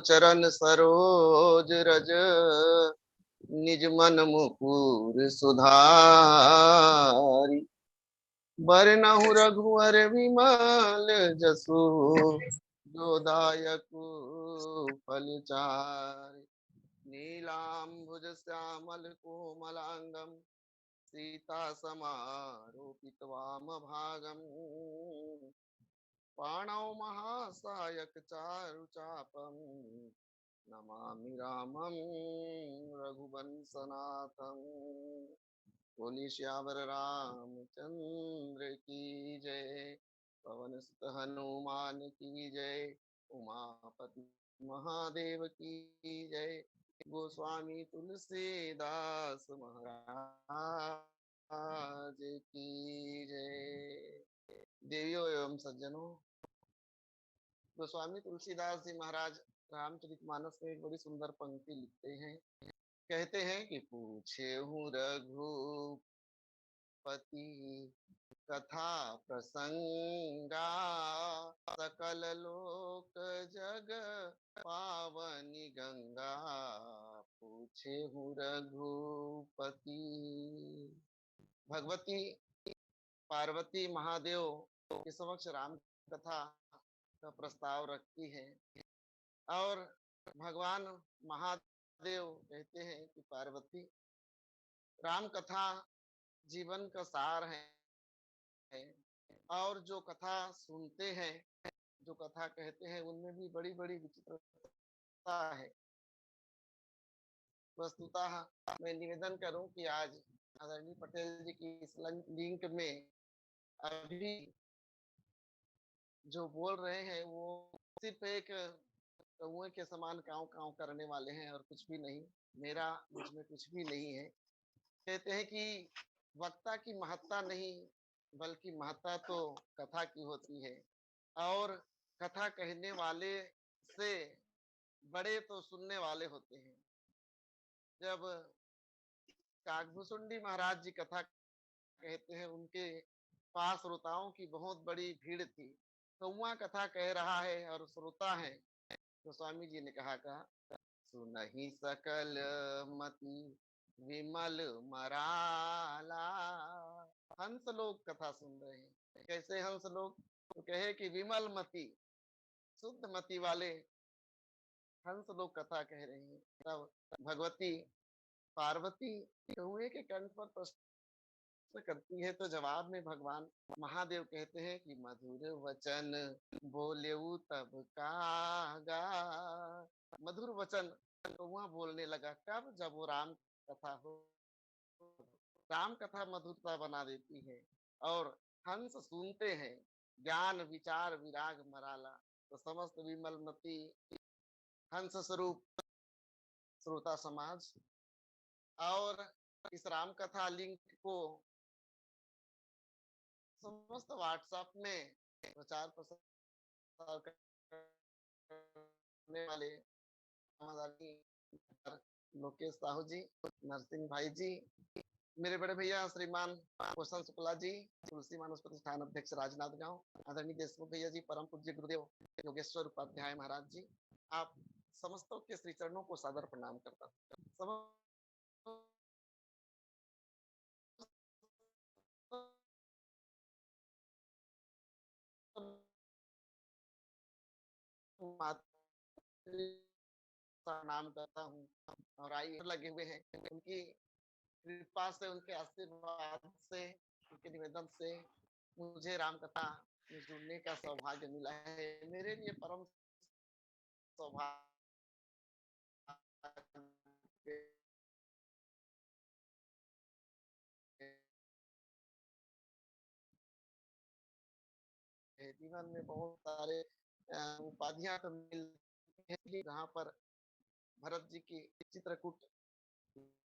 चरण सरोज रज, निज मन मुकुर सुधारी। बरनहु रघुवर विमल जसु, जो दायक फल चारि। नीलाम्बुज श्यामल कोमलांगम, सीता समारोपित वाम भागम। पाणौ महासायक चारु चापम, नमामि रामं रघुवंशनाथं। बोलिए श्यावर रामचंद्र की जय, पवन सुत हनुमान की जय, उमापति महादेव की जय। गोस्वामी तुलसीदास महाराज की जय। देवियों एवं सज्जनों, गोस्वामी तुलसीदास जी महाराज रामचरितमानस में एक बड़ी सुंदर पंक्ति लिखते हैं। कहते हैं कि पूछे हूँ रघुपति कथा प्रसंगा, सकल लोक जग पावनी गंगा। पूछे हूँ रघुपति। भगवती पार्वती महादेव के समक्ष राम कथा का प्रस्ताव रखती है और भगवान महादेव कहते हैं कि पार्वती, राम कथा जीवन का सार है और जो कथा सुनते हैं, जो कथा कहते हैं, उनमें भी बड़ी बड़ी विचित्रता है। वस्तुतः मैं निवेदन करूं कि आज आदरणीय पटेल जी की इस लिंक में अभी जो बोल रहे हैं वो सिर्फ एक कौए के समान काव काव करने वाले हैं और कुछ भी नहीं। मेरा मुझमें कुछ भी नहीं है। कहते हैं कि वक्ता की महत्ता नहीं, बल्कि महत्ता तो कथा की होती है और कथा कहने वाले से बड़े तो सुनने वाले होते हैं। जब काकभूषुंडी महाराज जी कथा कहते हैं, उनके पास श्रोताओं की बहुत बड़ी भीड़ थी। कौआ कथा कह रहा है और श्रोता है, तो स्वामी जी ने कहा सुनहि सकल मति विमल मराला। हंस लोग कथा सुन रहे हैं। कैसे हंस लोग? तो कहे कि विमल मति, शुद्ध मति वाले हंस लोग कथा कह रहे हैं। तब भगवती पार्वती कौए के कंठ पर प्रश्न करती है, तो जवाब में भगवान महादेव कहते हैं कि मधुर वचन बोलेऊ तब कागा। मधुर वचन कौआ बोलने लगा कब? जब वो राम कथा हो। राम कथा मधुरता बना देती है और हंस सुनते हैं। ज्ञान विचार विराग मराला, तो समस्त विमलमती हंस स्वरूप श्रोता समाज और इस राम कथा लिंक को समस्त व्हाट्सएप में प्रचार प्रसार करने वाले लोकेश साहू जी, नरसिंह भाई जी, मेरे बड़े भैया श्रीमान भूषण शुक्ला जी, तुलसी मानस प्रतिष्ठान अध्यक्ष राजनाथ गांव, आदरणीय देशमुख भैया जी, परम पूज्य गुरुदेव योगेश्वर उपाध्याय महाराज जी, आप समस्तों के श्री चरणों को सादर प्रणाम करता हूँ। प्रणाम करता हूँ और आइए लगे हुए हैं। उनकी कृपा से, उनके आशीर्वाद से, उनके निवेदन से मुझे राम कथा में जुड़ने का सौभाग्य मिला है। मेरे लिए परम सौभाग्य जीवन में बहुत सारे उपाधियां तो मिलती हैं, जहाँ पर भरत जी की चित्रकूट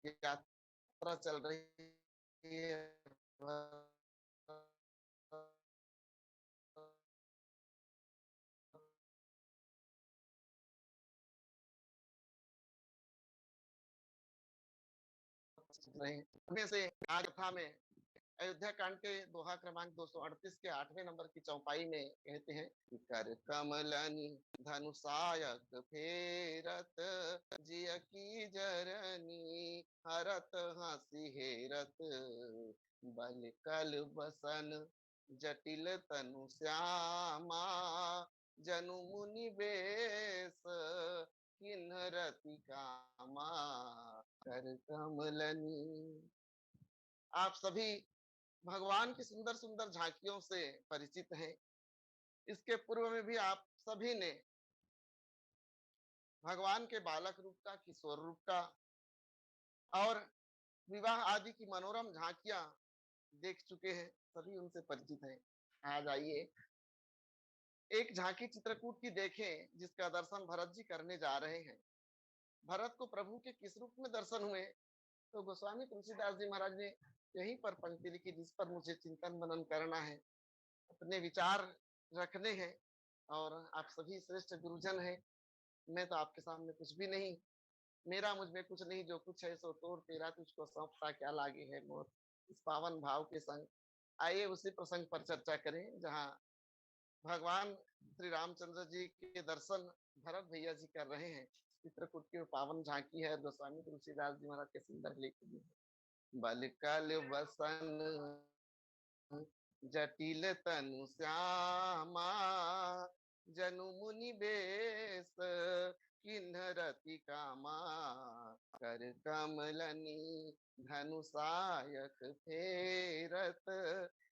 यात्रा चल रही है, में से आज कथा में अयोध्या कांड के दोहा क्रमांक 238 के 8वें नंबर की चौपाई में कहते हैं कि कर कमलनि धनुषायक फेरत जिय की जरनी हरत हंसी हेरत बल कल बसन जटिल तनु श्यामा जनु मुनि बेस किन्हरति कामा कर कमलनि। आप सभी भगवान की सुंदर सुंदर झांकियों से परिचित हैं। इसके पूर्व में भी आप सभी ने भगवान के बालक रूप का, किशोर रूप का और विवाह आदि की मनोरम झांकियां देख चुके हैं, सभी उनसे परिचित हैं। आज आइए एक झांकी चित्रकूट की देखें जिसका दर्शन भरत जी करने जा रहे हैं। भरत को प्रभु के किस रूप में दर्शन हुए, तो गोस्वामी तुलसीदास जी महाराज ने यहीं पर पंक्ति लिखी जिस पर मुझे चिंतन मनन करना है, अपने विचार रखने हैं। और आप सभी श्रेष्ठ गुरुजन हैं, मैं तो आपके सामने कुछ भी नहीं, मेरा मुझ में कुछ नहीं, जो कुछ है सो तोर तेरा तुझको सौंपता क्या लागे है मोर। इस पावन भाव के संग आइए उसी प्रसंग पर चर्चा करें जहाँ भगवान श्री रामचंद्र जी के दर्शन भरत भैया जी कर रहे हैं। चित्रकूट की पावन झांकी है, गोस्वामी तुलसीदास जी महाराज के सुंदर लेख बल कल बसन जटिल तनु श्यामा जनु मुनि बेस किन्हरति कामा कर कमलनि धनुषायक फेरत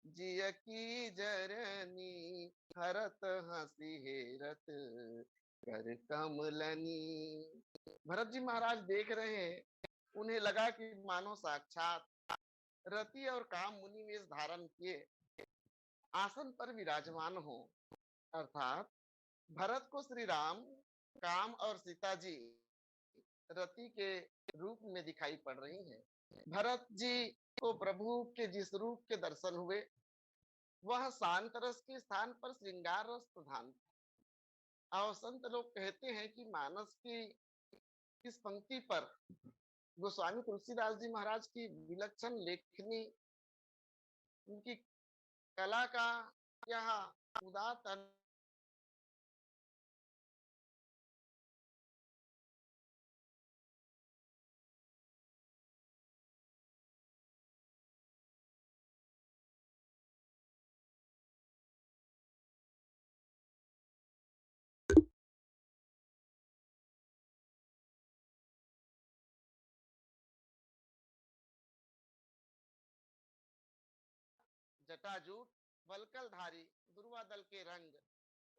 जिय की जरनी हरत हंसी हेरत कर कमलनि। भरत जी महाराज देख रहे हैं, उन्हें लगा कि मानो साक्षात रति और काम मुनि वेश धारण किए आसन पर विराजमान हो। अर्थात भरत को श्री राम, काम और सीता जी रति के रूप में दिखाई पड़ रही हैं। भरत जी को प्रभु के जिस रूप के दर्शन हुए वह शांत रस के स्थान पर श्रृंगार रस प्रधान था। और संत लोग कहते हैं कि मानस की इस पंक्ति पर गोस्वामी तुलसीदास जी महाराज की विलक्षण लेखनी, उनकी कला का यह उदात्त जटाजूट वलकलधारी दुर्वा दल के रंग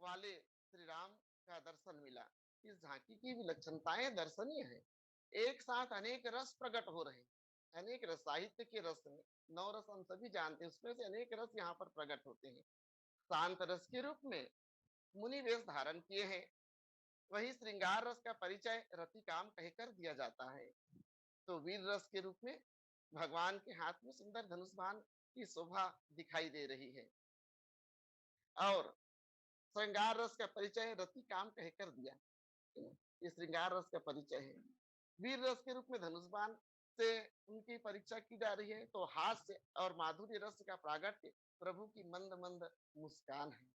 वाले श्री राम का दर्शन मिला। इस झांकी की विलक्षणताएं दर्शनीय है। एक साथ अनेक रस प्रकट हो रहे हैं, अनेक रस, साहित्य के रस में नौ रस हम सभी जानते हैं, उसमें से अनेक रस यहाँ पर प्रकट होते हैं। शांत रस के रूप में मुनि वेश धारण किए हैं। वही श्रृंगार रस का परिचय रति काम कहकर दिया जाता है। तो वीर रस के रूप में भगवान के हाथ में सुंदर धनुष बाण की शोभा दिखाई दे रही है। और श्रृंगार रस का परिचय रति काम कहकर दिया, ये श्रृंगार रस का परिचय है। वीर रस के रूप में धनुष बाण से उनकी परीक्षा की जा रही है। तो हास्य और माधुर्य रस का प्रागट्य प्रभु की मंद मंद मुस्कान है।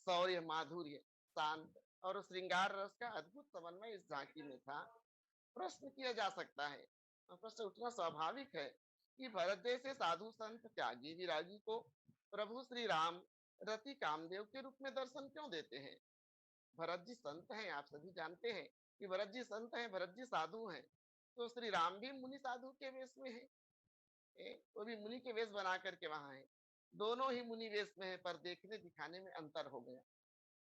शौर्य, माधुर्य, शांत और श्रृंगार रस का अद्भुत समन्वय इस झांकी में था। प्रश्न किया जा सकता है, प्रश्न उठना स्वाभाविक है कि भरत जैसे साधु संत त्यागी विरागी को प्रभु श्री राम रति कामदेव के रूप में दर्शन क्यों देते हैं। भरत जी संत हैं, आप सभी जानते हैं कि भरत जी संत हैं, भरत जी साधु हैं। तो श्री राम भी मुनि साधु के वेश में है, वो भी मुनि के वेश बना करके वहां है। दोनों ही मुनि वेश में है, पर देखने दिखाने में अंतर हो गया।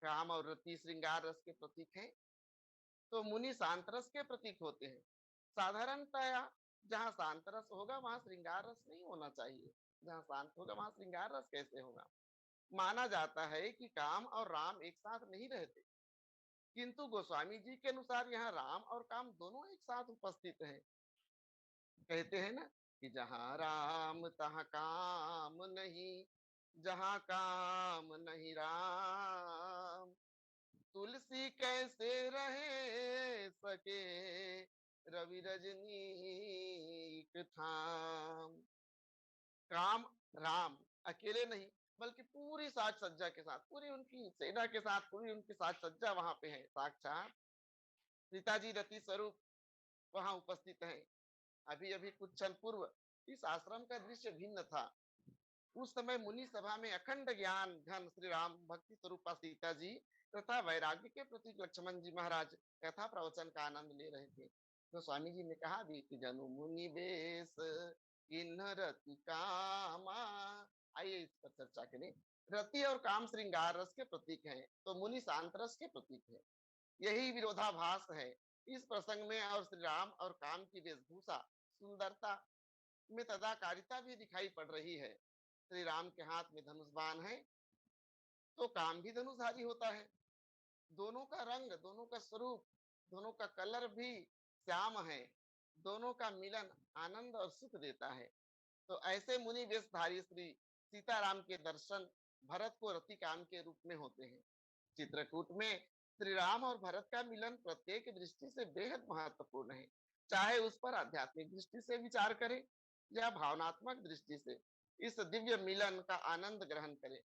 काम और रति श्रृंगार रस के प्रतीक हैं, तो मुनि शांत रस के प्रतीक होते हैं। साधारणतया जहाँ शांत रस होगा वहां श्रृंगार रस नहीं होना चाहिए, जहाँ शांत होगा वहां श्रृंगार रस कैसे होगा। माना जाता है कि काम और राम एक साथ नहीं रहते, किंतु गोस्वामी जी के अनुसार यहाँ राम और काम दोनों एक साथ उपस्थित हैं। कहते हैं ना कि जहाँ राम तहाँ काम नहीं, जहाँ काम नहीं राम, तुलसी कैसे रहे सके रवि रजनी थाम। काम राम अकेले नहीं, बल्कि पूरी साज सज्जा के साथ, पूरी उनकी सेना के साथ, पूरी उनकी साज सज्जा वहां पे है। साक्षात सीता जी रति स्वरूप वहां उपस्थित है। अभी अभी कुछ क्षण पूर्व इस आश्रम का दृश्य भिन्न था। उस समय मुनि सभा में अखंड ज्ञान घन श्री राम भक्ति स्वरूपा सीता जी तथा वैराग्य के प्रतीक लक्ष्मण जी महाराज कथा प्रवचन का आनंद ले रहे थे। तो स्वामी जी ने कहा भी कि जनु मुनि बेस किन्ह रति कामा। आइए इस पर चर्चा करें। रति और काम श्रृंगार रस के प्रतीक हैं, तो मुनि शांत रस के प्रतीक है। यही विरोधाभास है इस प्रसंग में, और श्री राम और काम की वेशभूषा सुंदरता में तदाकारिता भी दिखाई पड़ रही है। श्री राम के हाथ में धनुष बाण है, तो काम भी धनुषधारी होता है। दोनों का रंग, दोनों का स्वरूप, दोनों का कलर भी श्याम है। दोनों का मिलन आनंद और सुख देता है। तो ऐसे मुनि वेशधारी श्री सीताराम के दर्शन भरत को रति काम के रूप में होते हैं। चित्रकूट में श्री राम और भरत का मिलन प्रत्येक दृष्टि से बेहद महत्वपूर्ण है। चाहे उस पर आध्यात्मिक दृष्टि से विचार करें या भावनात्मक दृष्टि से, इस दिव्य मिलन का आनंद ग्रहण करें।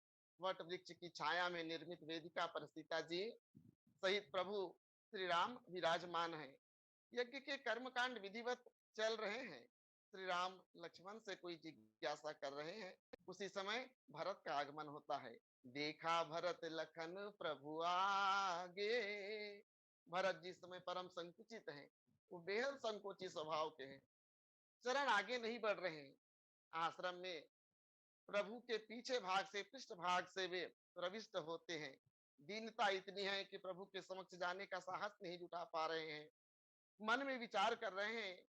वट वृक्ष की छाया में निर्मित वेदिका पर सीता जी सहित प्रभु श्री राम विराजमान है। यज्ञ के कर्मकांड विधिवत चल रहे हैं। श्री राम लक्ष्मण से कोई जिज्ञासा कर रहे हैं। उसी समय भरत का आगमन होता है। देखा भरत लखन प्रभु आगे। भरत जी समय परम संकुचित हैं, वो बेहद संकोची स्वभाव के हैं, चरण आगे नहीं बढ़ रहे हैं। आश्रम में प्रभु के पीछे भाग से, पृष्ठ भाग से वे प्रविष्ट होते हैं। दीनता इतनी है कि प्रभु के समक्ष जाने का साहस नहीं जुटा पा रहे हैं। मन में विचार कर रहे हैं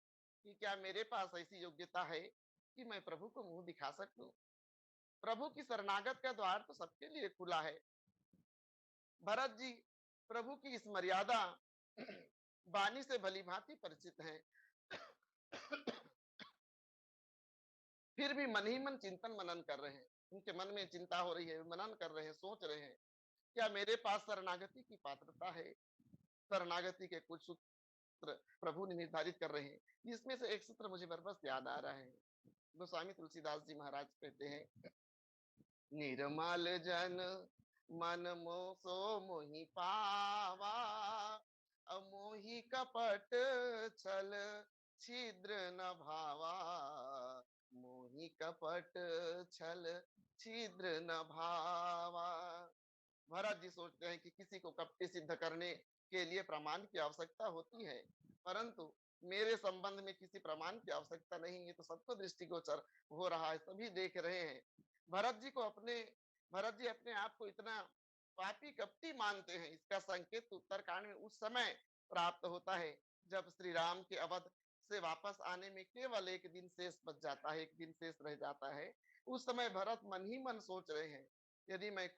कि क्या मेरे पास ऐसी योग्यता है कि मैं प्रभु को मुंह दिखा सकूं। प्रभु की शरणागत का द्वार तो सबके लिए खुला है। भरत जी प्रभु की इस मर्यादा वाणी से भली भांति परिचित हैं। फिर भी मन ही मन चिंतन मनन कर रहे हैं। उनके मन में चिंता हो रही है, मनन कर रहे हैं, सोच रहे हैं, क्या मेरे पास शरणागति की पात्रता है। शरणागति के कुछ सूत्र प्रभु ने निर्धारित कर रहे हैं। इसमें से एक सूत्र मुझे बरबस याद आ रहा है। गोस्वामी तुलसीदास जी महाराज कहते हैं, निर्मल जन मन मोसो मोहि पावा, अमोहि कपट छल छिद्र न भावा। मोहि कपट छल छिद्र न भावा। भरत जी सोचते हैं कि किसी को कपटी सिद्ध करने के लिए प्रमाण की आवश्यकता होती है, परंतु मेरे संबंध में किसी प्रमाण की आवश्यकता नहीं है। तो सबको दृष्टिगोचर हो रहा है, सभी देख रहे हैं। भरत जी को अपने भरत जी अपने आप को इतना पापी कपटी मानते हैं। इसका संकेत उत्तरकांड में उस समय प्राप्त होता है जब श्री राम के अवध से वापस आने में केवल एक दिन शेष बच जाता है, एक दिन शेष रह जाता है। उस समय भरत मन ही मन सोच रहे हैं, यदि मैं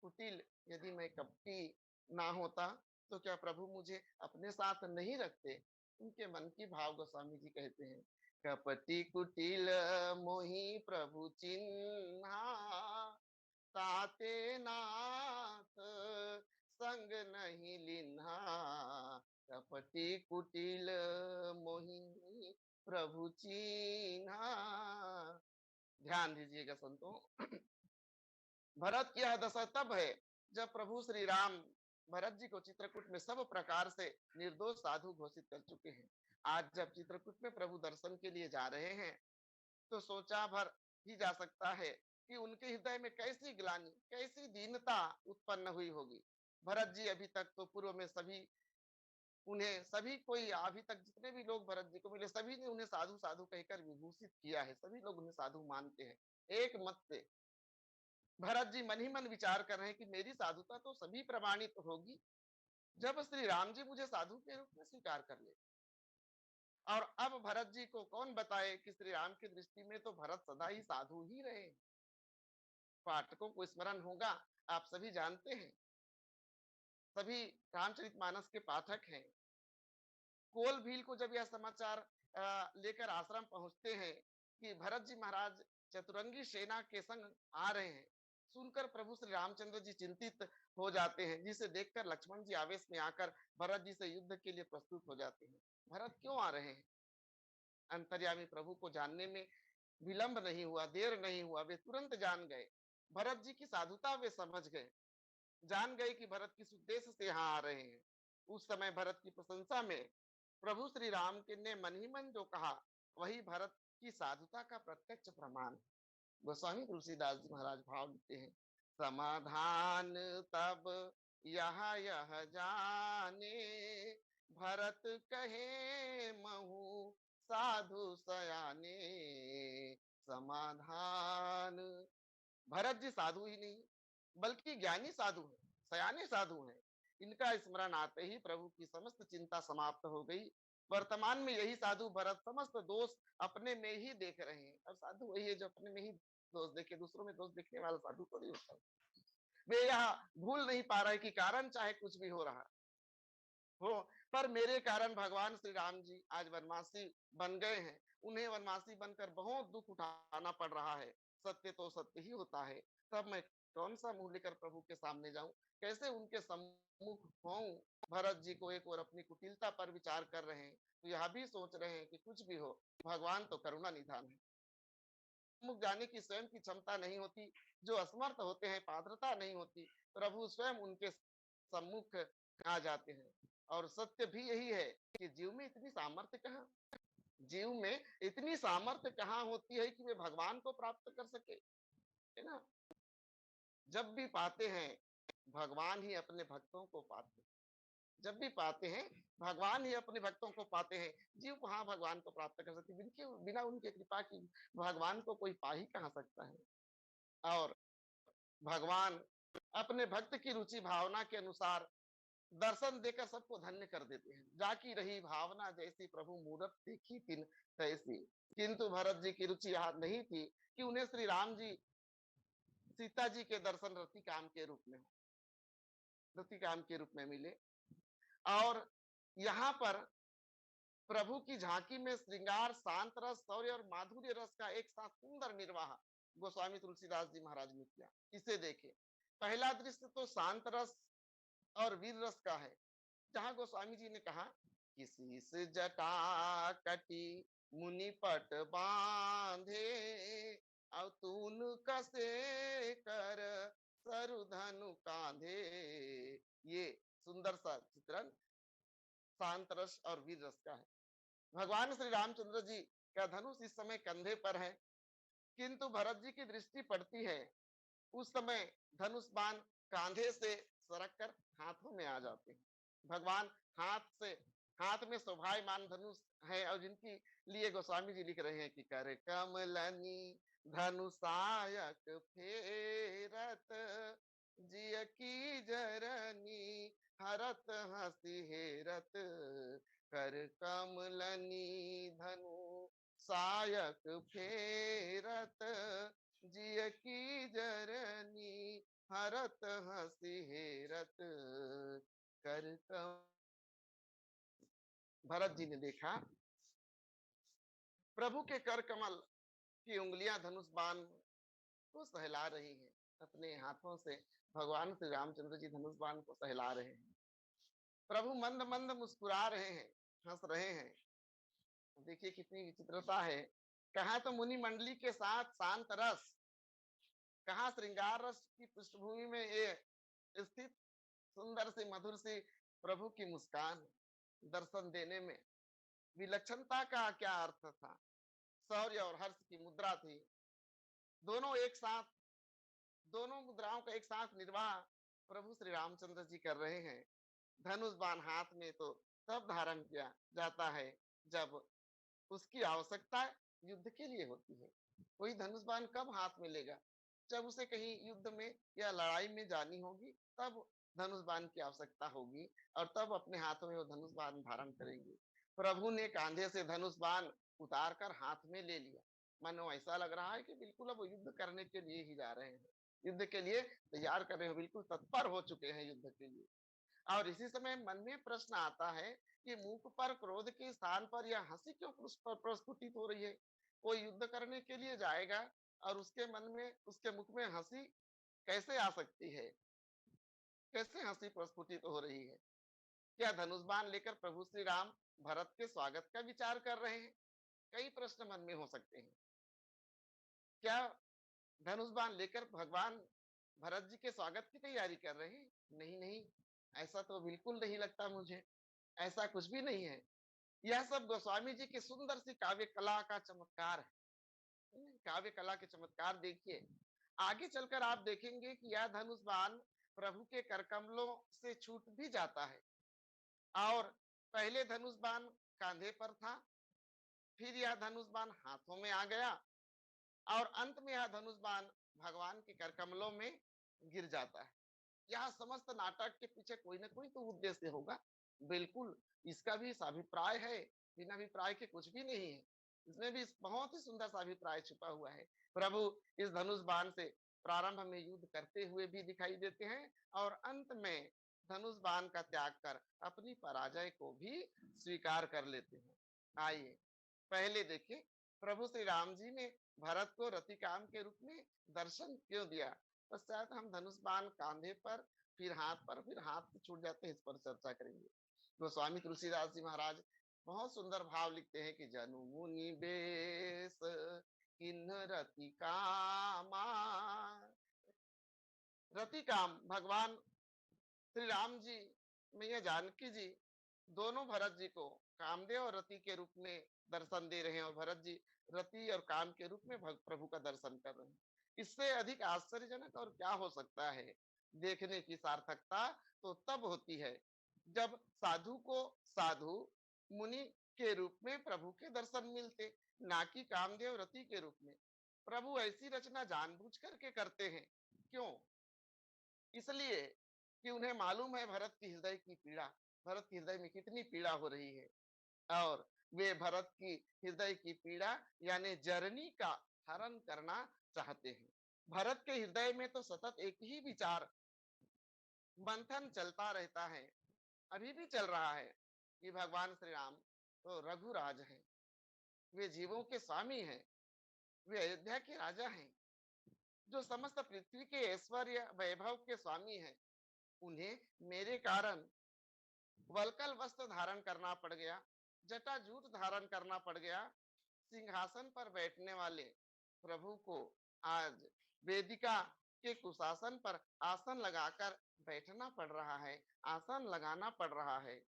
कुटिल, यदि मैं कपटी ना होता तो क्या प्रभु मुझे अपने साथ नहीं रखते। उनके मन की भाव गोस्वामी जी कहते हैं, कपटी कुटिल मोहि प्रभु चिन्हा, ताते नाथ संग नहीं लिन्हा। कपटी कुटिल मोहि प्रभु चिन्हा। ध्यान दीजिएगा संतों, भरत की यह दशा तब है जब प्रभु श्री राम भरत जी को चित्रकूट में सब प्रकार से निर्दोष साधु घोषित कर चुके हैं। आज जब चित्रकूट में प्रभु दर्शन के लिए जा रहे हैं, तो सोचा भर ही जा सकता है कि उनके हृदय में कैसी ग्लानि, कैसी दीनता उत्पन्न हुई होगी। भरत जी अभी तक तो पूर्व में सभी कोई अभी तक जितने भी लोग भरत जी को मिले, सभी ने उन्हें साधु साधु कहकर विभूषित किया है। सभी लोग उन्हें साधु मानते हैं एक मत से। भरत जी मन ही मन विचार कर रहे हैं कि मेरी साधुता तो सभी प्रमाणित होगी जब श्री राम जी मुझे साधु के रूप में स्वीकार कर ले। और अब भरत जी को कौन बताए कि श्री राम की दृष्टि में तो भरत सदा ही साधु ही रहे। पाठकों को स्मरण होगा, आप सभी जानते हैं, सभी रामचरितमानस के पाठक हैं। कोल भील को जब यह समाचार लेकर आश्रम पहुंचते हैं कि भरत जी महाराज चतुरंगी सेना के संग आ रहे हैं, सुनकर प्रभु श्री रामचंद्र जी चिंतित हो जाते हैं, जिसे देखकर लक्ष्मण जी आवेश में आकर भरत जी से युद्ध के लिए प्रस्तुत हो जाते हैं। भरत क्यों आ रहे हैं? अंतर्यामी प्रभु को जानने में विलंब नहीं हुआ, देर नहीं हुआ, वे तुरंत जान गए। भरत जी की साधुता वे समझ गए, जान गए कि भरत किस उद्देश्य से यहाँ आ रहे हैं। उस समय भरत की प्रशंसा में प्रभु श्री राम के ने मन ही मन जो कहा, वही भरत की साधुता का प्रत्यक्ष प्रमाण। गोस्वामी तुलसीदास जी महाराज भाव लिखते हैं, समाधान तब यह जाने, भरत कहे महु साधु सयाने। समाधान, भरत जी साधु ही नहीं बल्कि ज्ञानी साधु है, सयाने साधु हैं। इनका स्मरण आते ही प्रभु की समस्त चिंता समाप्त हो गई। वर्तमान में यही साधु भरत समस्त दोष अपने में ही देख रहे हैं। और साधु वही है जो अपने में ही दोष देखे, दूसरों में दोष देखने वाला साधु थोड़ी होता है। वे यहाँ भूल नहीं पा रहे कि कारण चाहे कुछ भी हो रहा हो, पर मेरे कारण भगवान श्री राम जी आज वनवासी बन गए हैं। उन्हें वनवासी बनकर बहुत दुख उठाना पड़ रहा है। सत्य तो सत्य ही होता है। तब मैं कौन सा मुंह लेकर प्रभु के सामने जाऊं, कैसे उनके सम्मुख होऊं। भरत जी को एक और अपनी कुटिलता पर विचार कर रहे हैं, तो यह भी सोच रहे हैं कि कुछ भी हो, भगवान तो करुणा निधान है। मुख जाने की स्वयं की क्षमता नहीं होती, जो असमर्थ होते हैं, पात्रता नहीं होती, प्रभु स्वयं उनके सम्मुख आ जाते हैं। और सत्य भी यही है कि जीव में इतनी सामर्थ्य कहाँ, जीव में इतनी सामर्थ्य कहाँ होती है कि वे भगवान को प्राप्त कर सके, है ना। जब भी पाते हैं भगवान ही अपने भक्तों को पाते हैं, जब भी पाते हैं भगवान ही अपने भक्तों को पाते हैं। जीव कहाँ भगवान को प्राप्त कर सकते, बिना उनके कृपा की भगवान को कोई पा ही कहाँ सकता है। और भगवान अपने भक्त की रुचि भावना के अनुसार दर्शन देकर सबको धन्य कर देते हैं। जाकी रही भावना जैसी, प्रभु मूरत देखी तिन तैसी। किंतु भरत जी की रुचि यहाँ नहीं थी कि उन्हें श्री राम जी सीता जी के दर्शन रति काम के रूप में, रति काम के रूप में मिले। और यहाँ पर प्रभु की झांकी में श्रृंगार, शांत रस, शौर्य और माधुर्य रस का एक साथ सुंदर निर्वाह गोस्वामी तुलसीदास जी महाराज ने किया। इसे देखे, पहला दृश्य तो शांत रस और वीर रस का है, जहां गोस्वामी जी ने कहा, किसी से जटा कटी मुनि पट बांधे, और तून कसे कर सरुधनु कांधे। ये सुंदर सा चित्रण शांत रस और वीर रस का है। भगवान श्री रामचंद्र जी का धनुष इस समय कंधे पर है, किंतु भरत जी की दृष्टि पड़ती है उस समय धनुष बाण कांधे से सरक कर हाथों में आ जाते हैं। भगवान हाथ से, हाथ में शोभायमान धनुष है, और जिनकी लिए गोस्वामी जी लिख रहे हैं कि कर कमलनी धनुषायक फेरत, जिय की जरनी हरत हसी हेरत। कर कमलनी धनु सायक फेरत, जिय की जरनी हरत हसी हेरत। कर कम, भरत जी ने देखा प्रभु के कर कमल की उंगलियां धनुष बाण को सहला रही हैं। अपने हाथों से भगवान श्री रामचंद्र जी धनुष बाण को सहला रहे हैं। प्रभु मंद मंद मुस्कुरा रहे हैं, हंस रहे हैं। देखिए कितनी विचित्रता है। कहा तो मुनि मंडली के साथ शांत रस, कहा श्रृंगार रस की पृष्ठभूमि में ये स्थित सुंदर सी मधुर सी प्रभु की मुस्कान। दर्शन देने में विलक्षणता का क्या अर्थ था, शौर्य और हर्ष की मुद्रा थी। दोनों एक साथ, दोनों मुद्राओं का एक साथ निर्वाह प्रभु श्री रामचंद्र जी कर रहे हैं। धनुष बाण हाथ में तो तब धारण किया जाता है जब उसकी आवश्यकता युद्ध के लिए होती है। कोई धनुष बाण कब हाथ में लेगा, जब उसे कहीं युद्ध में या लड़ाई में जानी होगी, तब धनुष बाण की आवश्यकता होगी, और तब अपने हाथों में वो धनुष बाण धारण करेंगे। प्रभु ने कांधे से धनुष बाण उतार कर हाथ में ले लिया। मानो ऐसा लग रहा है कि बिल्कुल अब युद्ध करने के लिए ही जा रहे हैं, युद्ध के लिए तैयार कर रहे हो, बिल्कुल तत्पर हो चुके हैं युद्ध के लिए। और इसी समय मन में प्रश्न आता है कि मुख पर क्रोध के स्थान पर यह हंसी क्यों प्रस्फुटित हो रही है। कोई युद्ध करने के लिए जाएगा और उसके मन में, उसके मुख में हंसी कैसे आ सकती है, कैसे हंसी प्रस्फुटित हो रही है। क्या धनुष बाण लेकर प्रभु श्री राम भरत के स्वागत का विचार कर रहे हैं। कई प्रश्न मन में हो सकते हैं। क्या धनुष बाण लेकर भगवान भरत जी के स्वागत की तैयारी कर रहे हैं? नहीं, नहीं, ऐसा तो बिल्कुल नहीं लगता मुझे, ऐसा कुछ भी नहीं है। यह सब गोस्वामी जी की सुंदर सी काव्य कला का चमत्कार है। काव्य कला के चमत्कार देखिए। आगे चलकर आप देखेंगे कि यह धनुष बाण प्रभु के करकमलों से छूट भी जाता है और पहले धनुष बाण कांधे पर था, फिर यह धनुष बाण हाथों में आ गया और अंत में यह धनुष बाण भगवान के करकमलों में गिर जाता है। यह समस्त नाटक के पीछे कोई ना कोई तो उद्देश्य होगा। बिल्कुल, इसका भी इस अभिप्राय है, बिना अभिप्राय के कुछ भी नहीं है। इसमें भी बहुत ही सुंदर सा अभिप्राय छुपा हुआ है। प्रभु इस धनुष बाण से प्रारंभ में युद्ध करते हुए भी दिखाई देते हैं और अंत में धनुष बाण का त्याग कर अपनी पराजय को भी स्वीकार कर लेते हैं। आइए पहले देखिए प्रभु श्री राम जी ने भरत को रतिकाम के रूप में दर्शन क्यों दिया। पश्चात हम धनुष बाण कांधे पर, फिर हाथ पर, फिर हाथ से छूट जाते हैं, इस पर चर्चा करेंगे। गोस्वामी तुलसीदास जी महाराज बहुत सुंदर भाव लिखते हैं कि जनु मुनि बेस किन्ह रति कामा। रति काम भगवान श्री राम जी, मैया जानकी जी दोनों भरत जी को कामदेव और रति के रूप में दर्शन दे रहे हैं और भरत जी रति और काम के रूप में प्रभु का दर्शन कर रहे हैं। इससे अधिक आश्चर्यजनक और क्या हो सकता है। देखने की सार्थकता तो तब होती है जब साधु को साधु मुनि के रूप में प्रभु के दर्शन मिलते, ना कि कामदेव रति के रूप में। प्रभु ऐसी रचना जानबूझ करके करते हैं। क्यों? इसलिए कि उन्हें मालूम है भरत की हृदय की पीड़ा, भरत की हृदय में कितनी पीड़ा हो रही है और वे भरत की हृदय की पीड़ा यानी जर्नी का हरण करना चाहते हैं। भरत के हृदय में तो सतत एक ही विचार मंथन चलता रहता है, अभी भी चल रहा है कि भगवान श्री राम तो रघुराज हैं, वे जीवों के स्वामी हैं, वे अयोध्या के राजा हैं, जो समस्त पृथ्वी के ऐश्वर्य वैभव के स्वामी हैं। उन्हें मेरे कारण वलकल वस्त्र धारण करना पड़ गया, जटाजूट धारण करना पड़ गया। सिंहासन पर बैठने वाले प्रभु को आज वेदिका के कुशासन पर आसन लगाकर बैठना पड़ रहा है, आसन लगाना पड़ रहा है।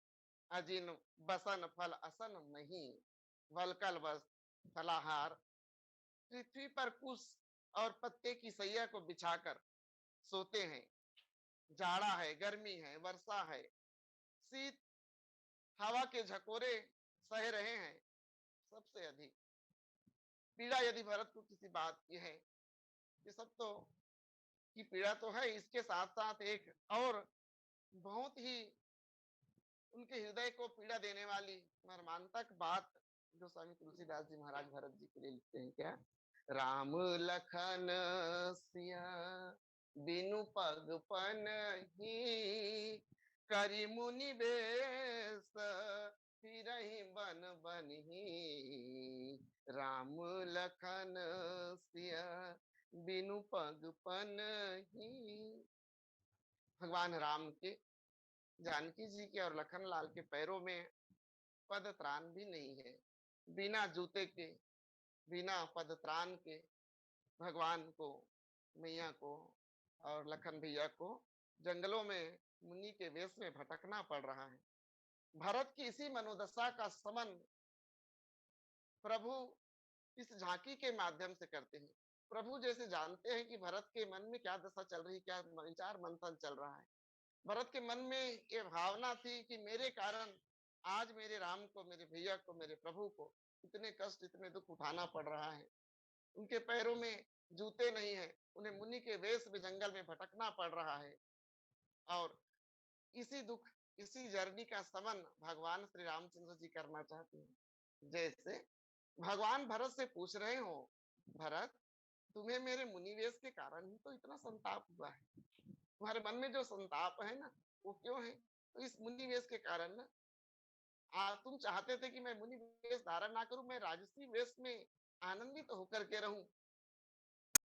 अजिन बसन फल असन नहीं, वलकल वस्त्र फलाहार। पृथ्वी पर कुश और पत्ते की सैया को बिछाकर सोते हैं। जाड़ा है, गर्मी है, वर्षा है, शीत हवा के झकोरे सह रहे हैं। सबसे अधिक पीड़ा यदि भरत को किसी बात की है, ये सब तो की पीड़ा तो है, इसके साथ साथ एक और बहुत ही उनके हृदय को पीड़ा देने वाली मर्मांतक बात जो स्वामी तुलसीदास जी महाराज भरत जी के लिए लिखते हैं। क्या? राम लखन सिया बिनु पग पनहि, करि मुनि बेस फिरहि बन बनहि। राम लखन सिया बिनु पग पनहि। भगवान राम के, जानकी जी के और लखन लाल के पैरों में पद त्राण भी नहीं है। बिना जूते के, बिना पद त्राण के भगवान को, मैया को और लखन भैया को जंगलों में मुनि के वेश में भटकना पड़ रहा है। भरत की इसी मनोदशा का समन प्रभु इस झांकी के माध्यम से करते हैं। प्रभु जैसे जानते हैं कि भरत के मन में क्या दशा चल रही, क्या विचार मंथन चल रहा है। भरत के मन में ये भावना थी कि मेरे कारण आज मेरे राम को, मेरे भैया को, मेरे प्रभु को इतने कष्ट, इतने दुख उठाना पड़ रहा है। उनके पैरों में जूते नहीं है, उन्हें मुनि के वेश में जंगल में भटकना पड़ रहा है और इसी दुख, इसी जर्नी का समन भगवान श्री रामचंद्र जी करना चाहते हैं। जैसे भगवान भरत से पूछ रहे हो, भरत तुम्हें मेरे मुनि वेश के कारण ही तो इतना संताप हुआ है, तुम्हारे मन में जो संताप है ना वो क्यों है? तो इस मुनि वेश के कारण ना, तुम चाहते थे कि मैं मुनि वेश धारण ना करूं, मैं राजसी वेश में आनंदित होकर के रहूं,